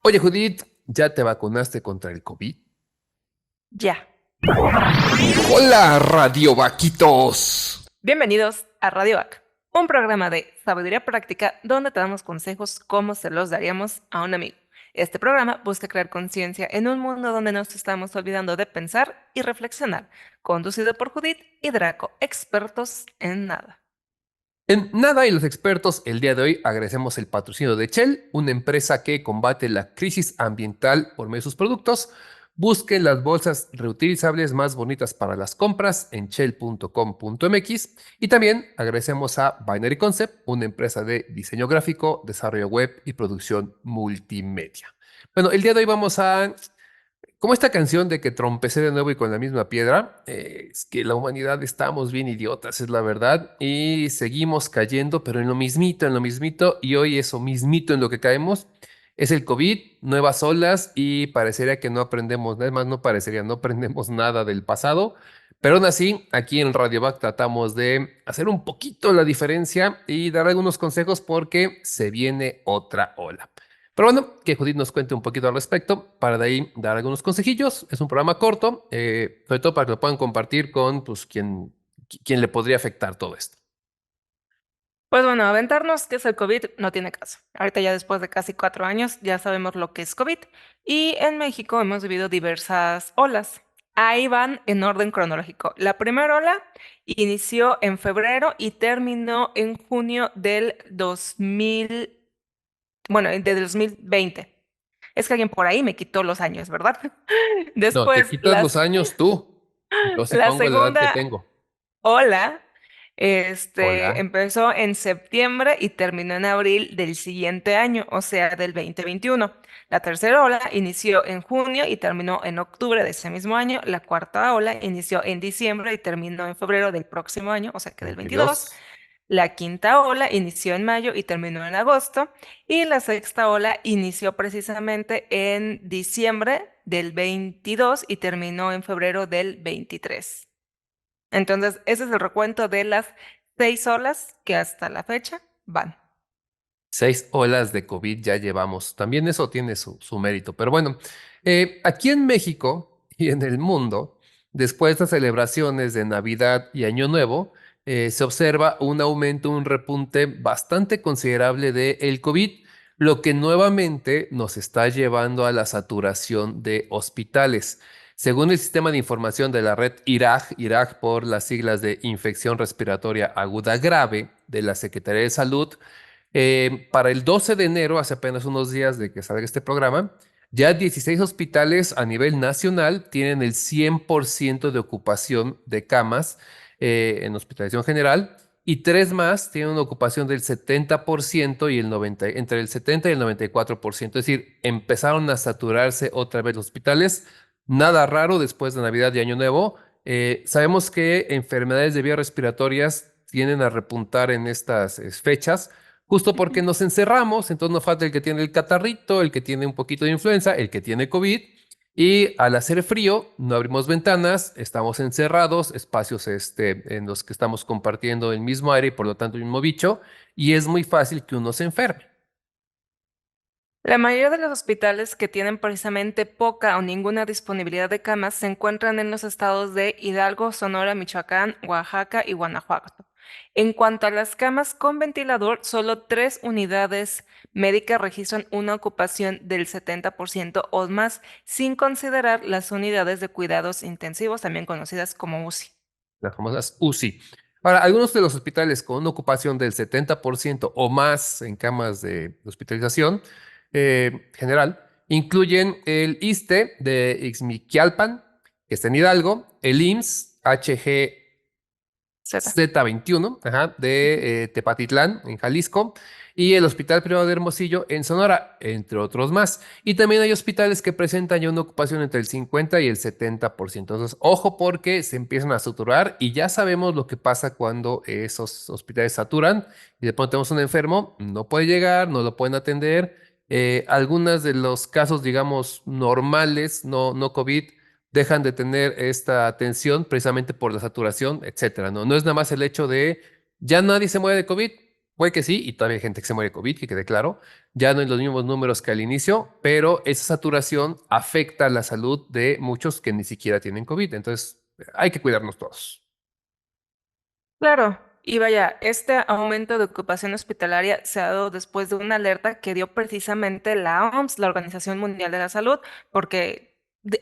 Oye, Judith, ¿ya te vacunaste contra el COVID? Ya. Hola, radiovaquitos. Bienvenidos a Radio AC, un programa de sabiduría práctica donde te damos consejos como se los daríamos a un amigo. Este programa busca crear conciencia en un mundo donde nos estamos olvidando de pensar y reflexionar, conducido por Judith y Draco, expertos en nada. En Nada y los expertos, el día de hoy agradecemos el patrocinio de Shell, una empresa que combate la crisis ambiental por medio de sus productos. Busquen las bolsas reutilizables más bonitas para las compras en shell.com.mx. Y también agradecemos a Binary Concept, una empresa de diseño gráfico, desarrollo web y producción multimedia. Bueno, el día de hoy vamos a como esta canción de que trompecé de nuevo y con la misma piedra, es que la humanidad estamos bien idiotas, es la verdad, y seguimos cayendo, pero en lo mismito, y hoy eso mismito en lo que caemos es el COVID, nuevas olas, y parecería que no aprendemos, nada más no parecería, no aprendemos nada del pasado, pero aún así, aquí en Radio Back tratamos de hacer un poquito la diferencia y dar algunos consejos porque se viene otra ola. Pero bueno, que Judith nos cuente un poquito al respecto para de ahí dar algunos consejillos. Es un programa corto, sobre todo para que lo puedan compartir con pues, quien le podría afectar todo esto. Pues bueno, aventarnos que es el COVID no tiene caso. Ahorita ya después de casi 4 años ya sabemos lo que es COVID y en México hemos vivido diversas olas. Ahí van en orden cronológico. La primera ola inició en febrero y terminó en junio del 2000, bueno, de 2020. Es que alguien por ahí me quitó los años, ¿verdad? No, te Después, quitas los años tú. Yo sí la pongo la edad que segunda tengo. Hola, Hola. empezó en septiembre y terminó en abril del siguiente año, o sea, del 2021. La tercera ola inició en junio y terminó en octubre de ese mismo año. La cuarta ola inició en diciembre y terminó en febrero del próximo año, o sea que del 22. 22. La quinta ola inició en mayo y terminó en agosto. Y la sexta ola inició precisamente en diciembre del 22 y terminó en febrero del 23. Entonces, ese es el recuento de las 6 olas que hasta la fecha van. 6 olas de COVID ya llevamos. También eso tiene su mérito. Pero bueno, aquí en México y en el mundo, después de estas celebraciones de Navidad y Año Nuevo, se observa un aumento, un repunte bastante considerable de el COVID, lo que nuevamente nos está llevando a la saturación de hospitales. Según el sistema de información de la red IRAG por las siglas de Infección Respiratoria Aguda Grave de la Secretaría de Salud, para el 12 de enero, hace apenas unos días de que salga este programa, ya 16 hospitales a nivel nacional tienen el 100% de ocupación de camas en hospitalización general y 3 más tienen una ocupación del 70% y el 90, entre el 70 y el 94%. Es decir, empezaron a saturarse otra vez los hospitales. Nada raro después de Navidad y Año Nuevo. Sabemos que enfermedades de vías respiratorias tienden a repuntar en estas fechas justo porque nos encerramos, entonces nos falta el que tiene el catarrito, el que tiene un poquito de influenza, el que tiene COVID, y al hacer frío no abrimos ventanas, estamos encerrados, espacios en los que estamos compartiendo el mismo aire y por lo tanto el mismo bicho, y es muy fácil que uno se enferme. La mayoría de los hospitales que tienen precisamente poca o ninguna disponibilidad de camas se encuentran en los estados de Hidalgo, Sonora, Michoacán, Oaxaca y Guanajuato. En cuanto a las camas con ventilador, solo 3 unidades médicas registran una ocupación del 70% o más, sin considerar las unidades de cuidados intensivos, también conocidas como UCI. Las famosas UCI. Ahora, algunos de los hospitales con una ocupación del 70% o más en camas de hospitalización general incluyen el ISSSTE de Ixmiquilpan, que está en Hidalgo, el IMSS Z. Z21, ajá, de Tepatitlán, en Jalisco, y el Hospital Privado de Hermosillo, en Sonora, entre otros más. Y también hay hospitales que presentan ya una ocupación entre el 50 y el 70%. Entonces, ojo porque se empiezan a saturar y ya sabemos lo que pasa cuando esos hospitales saturan y de pronto tenemos un enfermo, no puede llegar, no lo pueden atender. Algunos de los casos, digamos, normales, no COVID, dejan de tener esta atención precisamente por la saturación, etcétera, ¿no? No es nada más el hecho de ya nadie se muere de COVID, Puede que sí, y todavía hay gente que se muere de COVID, que quede claro. Ya no hay los mismos números que al inicio, pero esa saturación afecta la salud de muchos que ni siquiera tienen COVID. Entonces, hay que cuidarnos todos. Claro, y vaya, este aumento de ocupación hospitalaria se ha dado después de una alerta que dio precisamente la OMS, la Organización Mundial de la Salud, porque,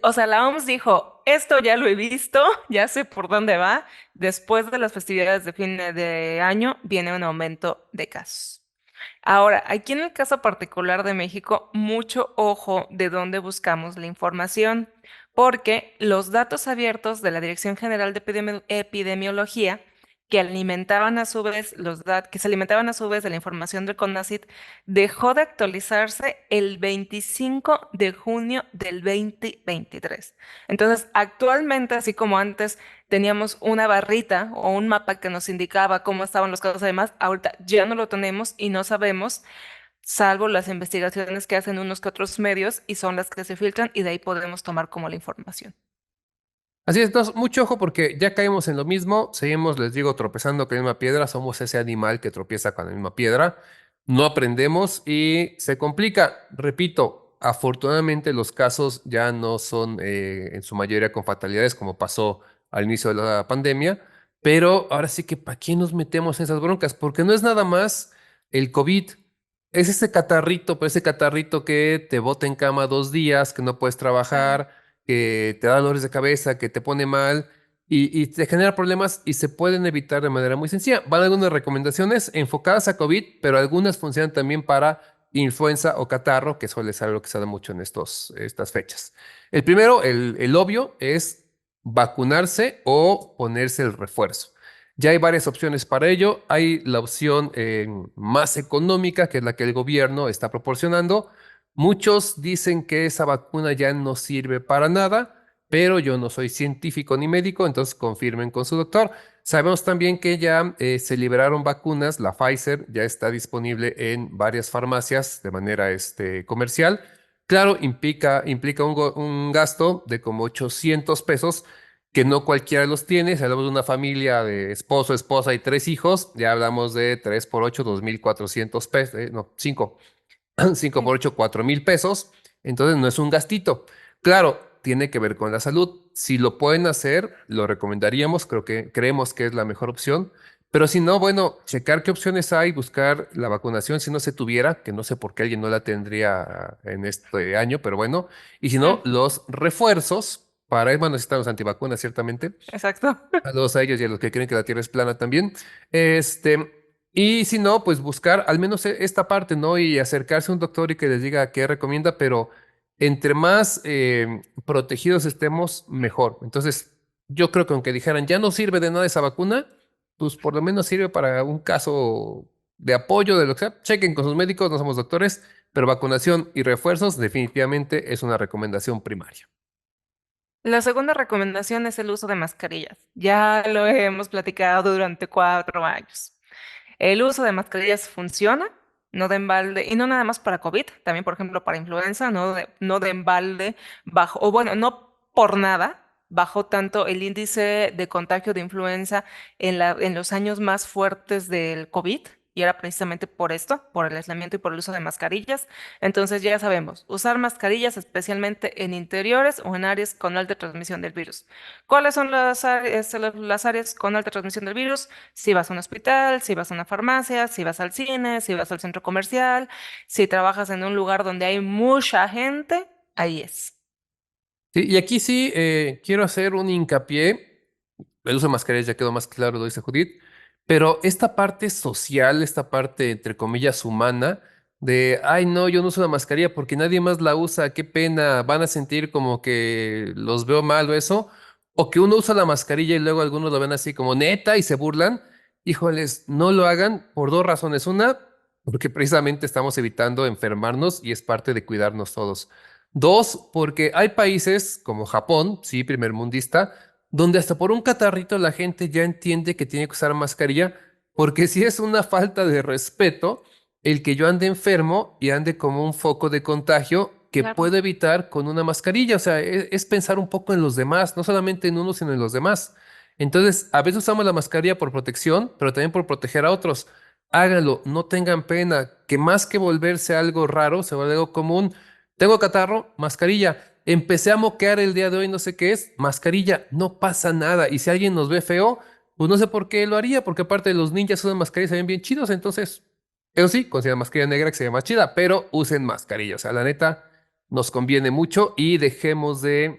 o sea, la OMS dijo, esto ya lo he visto, ya sé por dónde va, después de las festividades de fin de año viene un aumento de casos. Ahora, aquí en el caso particular de México, mucho ojo de dónde buscamos la información, porque los datos abiertos de la Dirección General de Epidemiología, que alimentaban a su vez que se alimentaban a su vez de la información del CONACYT, dejó de actualizarse el 25 de junio del 2023. Entonces, actualmente, así como antes teníamos una barrita o un mapa que nos indicaba cómo estaban los casos, además, ahorita ya no lo tenemos y no sabemos, salvo las investigaciones que hacen unos que otros medios y son las que se filtran y de ahí podemos tomar como la información. Así es, entonces, mucho ojo porque ya caemos en lo mismo, seguimos, les digo, tropezando con la misma piedra, somos ese animal que tropieza con la misma piedra, no aprendemos y se complica. Repito, afortunadamente los casos ya no son en su mayoría con fatalidades como pasó al inicio de la pandemia, pero ahora sí que ¿para qué nos metemos en esas broncas? Porque no es nada más el COVID. Es ese catarrito, pero ese catarrito que te bota en cama 2 días, que no puedes Claro. trabajar, que te da dolores de cabeza, que te pone mal y te genera problemas y se pueden evitar de manera muy sencilla. Van algunas recomendaciones enfocadas a COVID, pero algunas funcionan también para influenza o catarro, que suele ser algo que se da mucho en estas fechas. El primero, el obvio, es vacunarse o ponerse el refuerzo. Ya hay varias opciones para ello. Hay la opción más económica, que es la que el gobierno está proporcionando. Muchos dicen que esa vacuna ya no sirve para nada, pero yo no soy científico ni médico, entonces confirmen con su doctor. Sabemos también que ya se liberaron vacunas, la Pfizer ya está disponible en varias farmacias de manera comercial. Claro, implica un gasto de como 800 pesos, que no cualquiera los tiene. Si hablamos de una familia de esposo, esposa y 3 hijos, ya hablamos de 3 por 8, 2,400 pesos, no, 5. 5 Sí. por 8, 4,000 pesos. Entonces no es un gastito. Claro, tiene que ver con la salud. Si lo pueden hacer, lo recomendaríamos. Creemos que es la mejor opción. Pero si no, bueno, checar qué opciones hay, buscar la vacunación si no se tuviera, que no sé por qué alguien no la tendría en este año, pero bueno. Y si no, Mm, los refuerzos para, bueno, están los antivacunas, ciertamente. exacto. Saludos a ellos y a los que creen que la Tierra es plana también. Y si no, pues buscar al menos esta parte, ¿no? Y acercarse a un doctor y que les diga qué recomienda, pero entre más protegidos estemos, mejor. Entonces, yo creo que aunque dijeran, ya no sirve de nada esa vacuna, pues por lo menos sirve para un caso de apoyo, de lo que sea. Chequen con sus médicos, no somos doctores, pero vacunación y refuerzos definitivamente es una recomendación primaria. La segunda recomendación es el uso de mascarillas. Ya lo hemos platicado durante 4 años. El uso de mascarillas funciona, no de embalde, y no nada más para COVID, también por ejemplo para influenza, no de embalde bajo, o bueno, no por nada bajó tanto el índice de contagio de influenza en los años más fuertes del COVID, y era precisamente por esto, por el aislamiento y por el uso de mascarillas. Entonces ya sabemos, usar mascarillas especialmente en interiores o en áreas con alta transmisión del virus. ¿Cuáles son las áreas con alta transmisión del virus? Si vas a un hospital, si vas a una farmacia, si vas al cine, si vas al centro comercial, si trabajas en un lugar donde hay mucha gente, ahí es. Sí, y aquí sí quiero hacer un hincapié. El uso de mascarillas ya quedó más claro, lo dice Judith, pero esta parte social, esta parte entre comillas humana, de, ay no, yo no uso la mascarilla porque nadie más la usa, qué pena, van a sentir como que los veo mal o eso, o que uno usa la mascarilla y luego algunos lo ven así como neta y se burlan. Híjoles, no lo hagan por 2 razones. Una, porque precisamente estamos evitando enfermarnos y es parte de cuidarnos todos. Dos, porque hay países como Japón, sí, primermundista, donde hasta por un catarrito la gente ya entiende que tiene que usar mascarilla, porque si es una falta de respeto el que yo ande enfermo y ande como un foco de contagio que Claro. puedo evitar con una mascarilla. O sea, es pensar un poco en los demás, no solamente en uno, sino en los demás. Entonces, a veces usamos la mascarilla por protección, pero también por proteger a otros. háganlo, no tengan pena, que más que volverse algo raro, se vuelve algo común. Tengo catarro, mascarilla. Empecé a moquear el día de hoy, no sé qué es, mascarilla, no pasa nada. Y si alguien nos ve feo, pues no sé por qué lo haría, porque aparte de los ninjas usan mascarillas, se ven bien chidos, entonces, eso sí, consideran mascarilla negra que se ve más chida, pero usen mascarilla. O sea, la neta, nos conviene mucho y dejemos de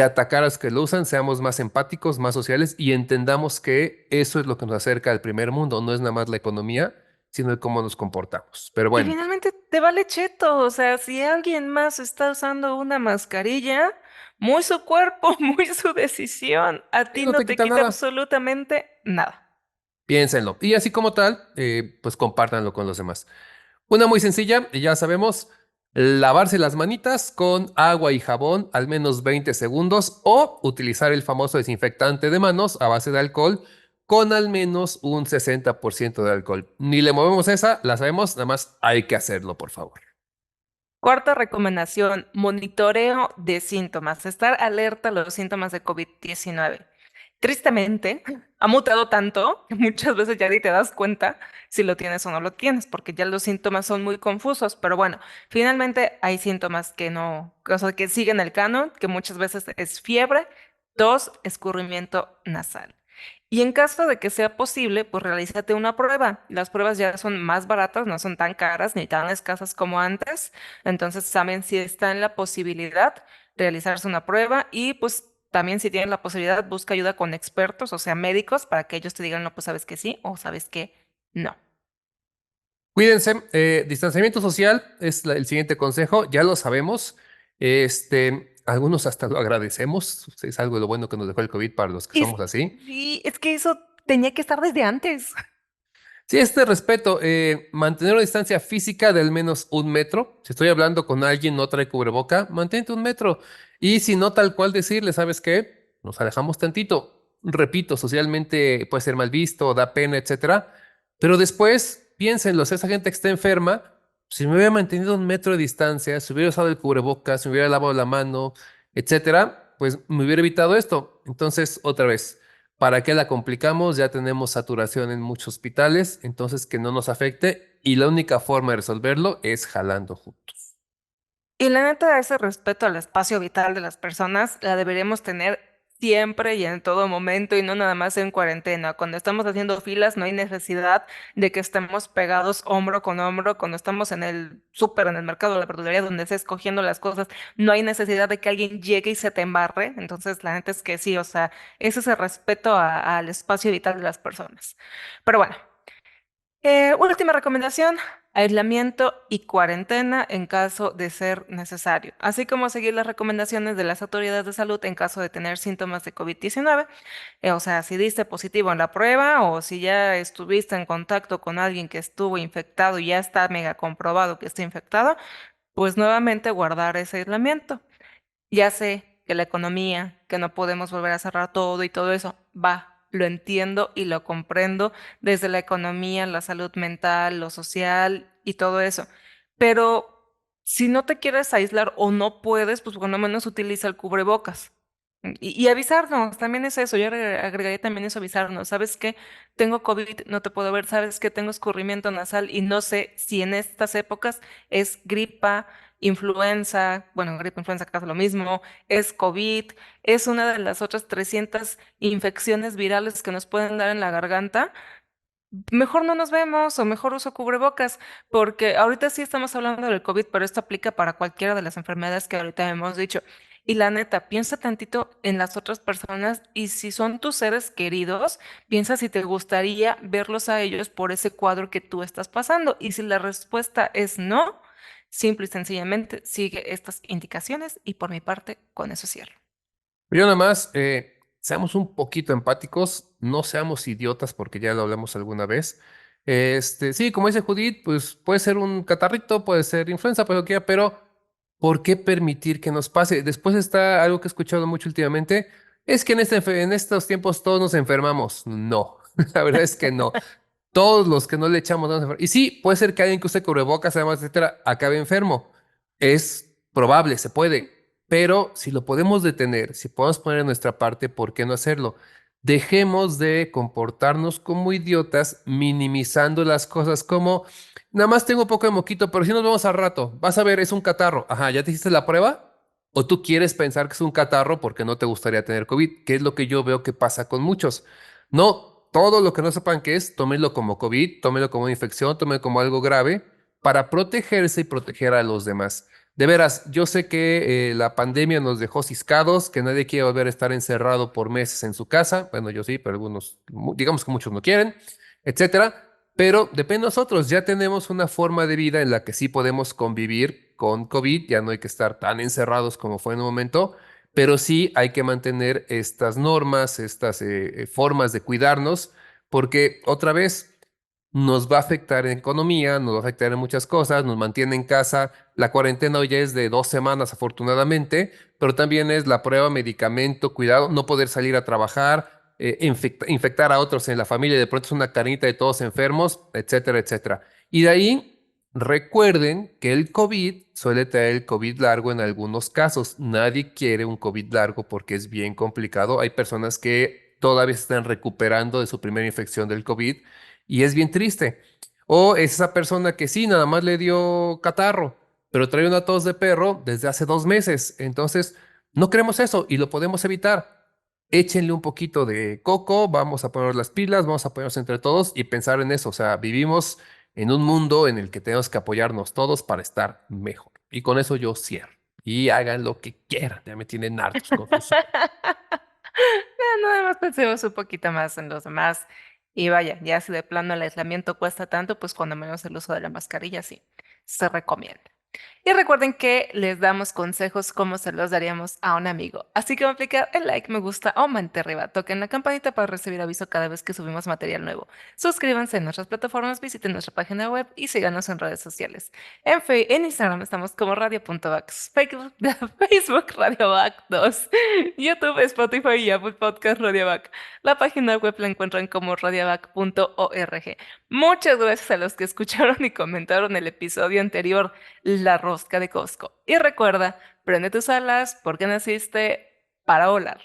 atacar a los que lo usan, seamos más empáticos, más sociales y entendamos que eso es lo que nos acerca al primer mundo, no es nada más la economía, sino el cómo nos comportamos. Pero Y bueno, finalmente te vale cheto, o sea, si alguien más está usando una mascarilla, muy su cuerpo, muy su decisión, a sí, ti no no te te quita quita nada, absolutamente nada. piénsenlo. Y así como tal, pues compártanlo con los demás. Una muy sencilla, y ya sabemos, lavarse las manitas con agua y jabón al menos 20 segundos o utilizar el famoso desinfectante de manos a base de alcohol con al menos un 60% de alcohol. Ni le movemos esa, la sabemos, nada más hay que hacerlo, por favor. Cuarta recomendación, monitoreo de síntomas, estar alerta a los síntomas de COVID-19. Tristemente, ha mutado tanto que muchas veces ya ni te das cuenta si lo tienes o no lo tienes, porque ya los síntomas son muy confusos, pero bueno, finalmente hay síntomas que no, o sea, que siguen el canon, que muchas veces es fiebre, tos, escurrimiento nasal. Y en caso de que sea posible, pues realízate una prueba. Las pruebas ya son más baratas, no son tan caras ni tan escasas como antes. Entonces saben si está en la posibilidad de realizarse una prueba y pues también si tienen la posibilidad, busca ayuda con expertos, o sea, médicos, para que ellos te digan, no, pues sabes que sí o sabes que no. Cuídense, distanciamiento social es el siguiente consejo, ya lo sabemos. Algunos hasta lo agradecemos, es algo de lo bueno que nos dejó el COVID para los que Es, somos así. sí, es que eso tenía que estar desde antes. Sí, este respeto, mantener una distancia física de al menos 1 metro. Si estoy hablando con alguien, no trae cubreboca, mantente 1 metro. Y si no, tal cual decirle, ¿sabes qué? Nos alejamos tantito. Repito, socialmente puede ser mal visto, da pena, etcétera. Pero después, piénsenlo, si esa gente que está enferma, si me hubiera mantenido 1 metro de distancia, si hubiera usado el cubrebocas, si me hubiera lavado la mano, etcétera, pues me hubiera evitado esto. Entonces, otra vez. ¿Para qué la complicamos? Ya tenemos saturación en muchos hospitales, entonces que no nos afecte y la única forma de resolverlo es jalando juntos. Y la neta, ese respeto al espacio vital de las personas la deberíamos tener siempre y en todo momento y no nada más en cuarentena. Cuando estamos haciendo filas no hay necesidad de que estemos pegados hombro con hombro. Cuando estamos en el súper, en el mercado, la verdulería, donde estés escogiendo las cosas, no hay necesidad de que alguien llegue y se te embarre. Entonces, la neta es que sí, o sea, ese es el respeto al espacio vital de las personas. Pero bueno. Última recomendación, aislamiento y cuarentena en caso de ser necesario, así como seguir las recomendaciones de las autoridades de salud en caso de tener síntomas de COVID-19. O sea, si diste positivo en la prueba o si ya estuviste en contacto con alguien que estuvo infectado y ya está mega comprobado que está infectado, pues nuevamente guardar ese aislamiento. Ya sé que la economía, que no podemos volver a cerrar todo y todo eso, va, lo entiendo y lo comprendo desde la economía, la salud mental, lo social y todo eso. Pero si no te quieres aislar o no puedes, pues por lo menos utiliza el cubrebocas. Y avisarnos, también es eso, yo agregaría también eso, avisarnos. ¿Sabes qué? Tengo COVID, no te puedo ver, ¿sabes qué? Tengo escurrimiento nasal y no sé si en estas épocas es gripa, influenza, bueno, gripe, influenza, casi lo mismo, es COVID, es una de las otras 300 infecciones virales que nos pueden dar en la garganta. Mejor no nos vemos o mejor uso cubrebocas, porque ahorita sí estamos hablando del COVID, pero esto aplica para cualquiera de las enfermedades que ahorita hemos dicho. Y la neta, piensa tantito en las otras personas y si son tus seres queridos, piensa si te gustaría verlos a ellos por ese cuadro que tú estás pasando. Y si la respuesta es no, simple y sencillamente sigue estas indicaciones y por mi parte, con eso cierro. Yo nada más, seamos un poquito empáticos, no seamos idiotas porque ya lo hablamos alguna vez. Sí, como dice Judith, pues puede ser un catarrito, puede ser influenza, pues lo que quiera, pero ¿por qué permitir que nos pase? Después está algo que he escuchado mucho últimamente, es que en estos tiempos todos nos enfermamos. No, la verdad es que no. Todos los que no le echamos nos enfermamos. Y sí, puede ser que alguien que use cubrebocas, además, etcétera, acabe enfermo. Es probable, se puede. Pero si lo podemos detener, si podemos poner en nuestra parte, ¿por qué no hacerlo? dejemos de comportarnos como idiotas, minimizando las cosas como, nada más tengo un poco de moquito, pero si nos vemos al rato, vas a ver, es un catarro. Ajá, ¿ya te hiciste la prueba? ¿O tú quieres pensar que es un catarro porque no te gustaría tener COVID? Que es lo que yo veo que pasa con muchos. No, todo lo que no sepan qué es, tómenlo como COVID, tómenlo como infección, tómenlo como algo grave para protegerse y proteger a los demás. De veras, yo sé que la pandemia nos dejó ciscados, que nadie quiere volver a estar encerrado por meses en su casa. Bueno, yo sí, pero algunos, digamos que muchos no quieren, etcétera. Pero depende de nosotros, ya tenemos una forma de vida en la que sí podemos convivir con COVID, ya no hay que estar tan encerrados como fue en un momento, pero sí hay que mantener estas normas, estas formas de cuidarnos, porque otra vez nos va a afectar en economía, nos va a afectar en muchas cosas, nos mantiene en casa. La cuarentena hoy ya es de 2 semanas, afortunadamente, pero también es la prueba, medicamento, cuidado, no poder salir a trabajar, infectar a otros en la familia, y de pronto es una cadenita de todos enfermos, etcétera, etcétera. Y de ahí, recuerden que el COVID suele traer el COVID largo en algunos casos. Nadie quiere un COVID largo porque es bien complicado. Hay personas que todavía se están recuperando de su primera infección del COVID y es bien triste. O es esa persona que sí, nada más le dio catarro, pero trae una tos de perro desde hace 2 meses. Entonces, no queremos eso y lo podemos evitar. Échenle un poquito de coco, vamos a poner las pilas, vamos a ponernos entre todos y pensar en eso. O sea, vivimos en un mundo en el que tenemos que apoyarnos todos para estar mejor. Y con eso yo cierro. Y hagan lo que quieran, ya me tienen hartos con sus... Nada más pensemos un poquito más en los demás. Y vaya, ya si de plano el aislamiento cuesta tanto, pues cuando menos el uso de la mascarilla sí se recomienda. Y recuerden que les damos consejos como se los daríamos a un amigo. Así que aplicar el like, me gusta o manita arriba. Toquen la campanita para recibir aviso cada vez que subimos material nuevo. Suscríbanse en nuestras plataformas, visiten nuestra página web y síganos en redes sociales. En Instagram estamos como radio.vax, Facebook, Facebook RadioVac 2, YouTube, Spotify y Apple Podcast RadioVac. La página web la encuentran como radiovac.org. Muchas gracias a los que escucharon y comentaron el episodio anterior, La Rosca de Costco. Y recuerda, prende tus alas porque naciste para volar.